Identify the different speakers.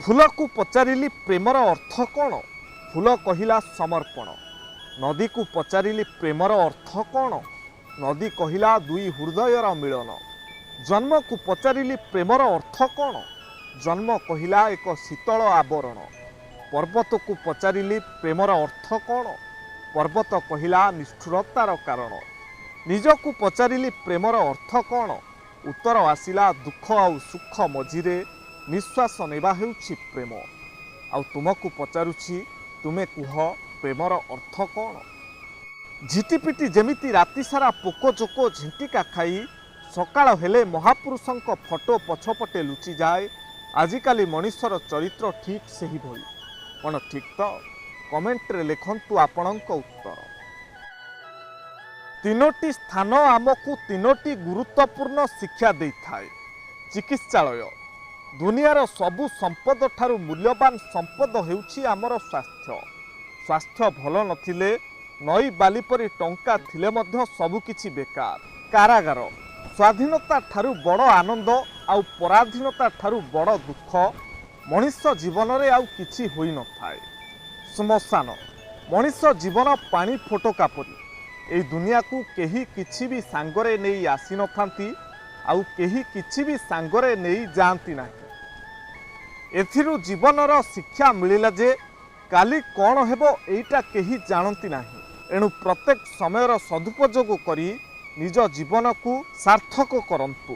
Speaker 1: फूल को पचारिली प्रेमर अर्थ कौन? फूल कहिला समर्पण। नदी को पचारिली प्रेमर अर्थ कौन? नदी कहिला दुई हृदयर मिलन। जन्म को पचारिली प्रेमर अर्थ कौन? जन्म कहिला एक शीतल आवरण। पर्वत को पचारिली प्रेमर अर्थ कौन? पर्वत कहिला निष्ठुरतार कारण। निज को पचारिली प्रेमर अर्थ कौन? उत्तर आसिला दुख आउ सुख मझिरे निश्वास नेबा हेउछि प्रेम। आउ तुमको पचारुछि तुमे कुह प्रेमर अर्थ कौन? झिटिपिटी जेमिति राति सारा पोकोजोको झिंटिका खाई सकाळ हेले महापुरुषंक फोटो पछपटे लुचि जाए। आजिकाली मनुष्यर चरित्र ठीक सही भई कौन ठीक तो? कमेंट रे लिखंतु आपणक उत्तर। तीनोटी स्थान आमको तीनोटी गुरुत्वपूर्ण शिक्षा दे थाए। चिकित्सालय दुनियार सबु संपद ठारू मूल्यवान संपद हेउछि आमर स्वास्थ्य। स्वास्थ्य भल नथिले नई बाली परी टंका थिले मध्य सबु किछि बेकार। कारागार स्वाधीनता ठारू बड़ आनंद आउ पराधीनता ठारू बड़ दुख मनुष्य जीवन रे आउ किछि होई न थाए। श्मशान मनुष्य जीवन पानी फोटका परी। एई दुनिया को केही किछि भी सांगरे नेई आसी न थांती आउ केही किछि भी सांगरे नेई जांती नाही। एथिरु जीवनर शिक्षा मिलिला जे काली कौन हेबो एइटा केही जानती नाही। एणु प्रत्येक समयर सदुपयोग करी निज जीवन को सार्थक करंतु।